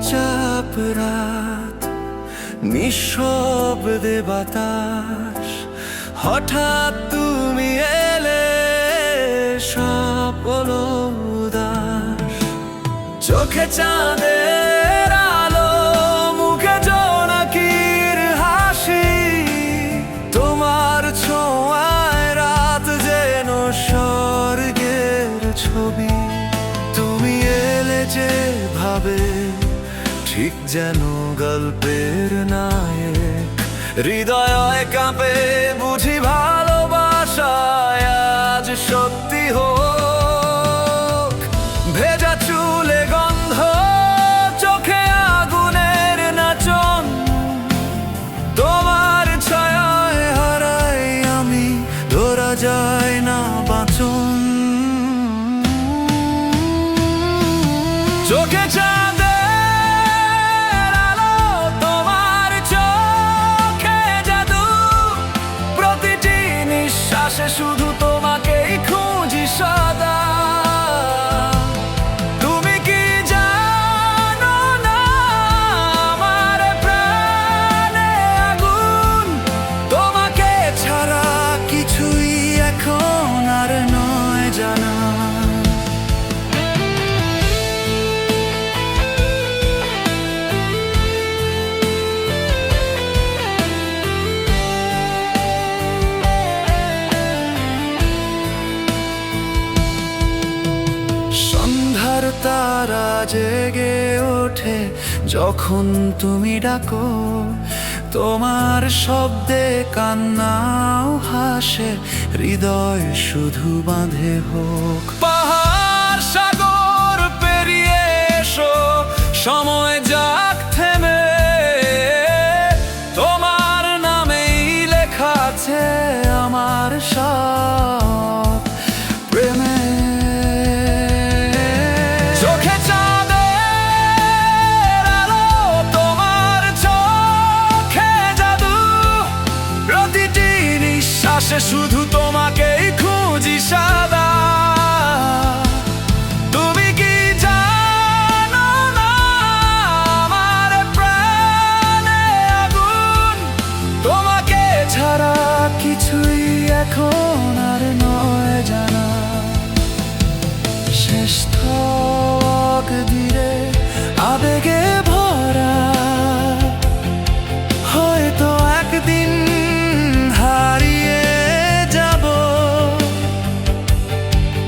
চুপচাপ রাত, নিঃশব্দে বাতাস, হঠাৎ তুমি এলে, সব হলো উদাস। চোখে চাঁদের আলো, মুখে জোনাকির হাসি, তোমার ছোঁয়ায় রাত যেন স্বর্গের ছবি। তুমি এলে যেভাবে, ঠিক যেন গল্পের নায়ক, হৃদয় কাঁপে, বুঝি ভালোবাসায় আজ সত্যি হোক। ভেজা চুলে গন্ধ, চোখে আগুনের নাচন, তোমার ছায়ায় হারাই আমি, ধরা যায় না বাঁচন। চোখে চাঁদের আলো, তোমার চোখে জাদু, প্রতিটি নিঃশ্বাসে শুধু তোমাকেই খুঁজি সদা। তুমি কি জানো না, আমার প্রাণে আগুন, তোমাকে ছাড়া কিছুই এখন আর নয় জানা। সন্ধ্যার তারা জেগে ওঠে যখন তুমি ডাকো, তোমার শব্দে কান্নাও হাসে, হৃদয় শুধু বাঁধে হোক। পাহাড় সাগর পেরিয়ে এসো, সময় যাক থেমে, তোমার নামেই লেখা আছে আমার সব প্রেমে। চোখে চাঁদের আলো, তোমার চোখে জাদু, প্রতিটি নিঃশ্বাসে শুধু তোমাকেই খুঁজি সদা। তুমি কি জানো না, আমার প্রাণে আগুন, তোমাকে ছাড়া কিছুই এখন আর নয় জানা। শেষ তকদিরে আবেগে ভরা, হয়তো একদিন হারিয়ে যাব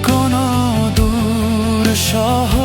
কোনো দূর শহর।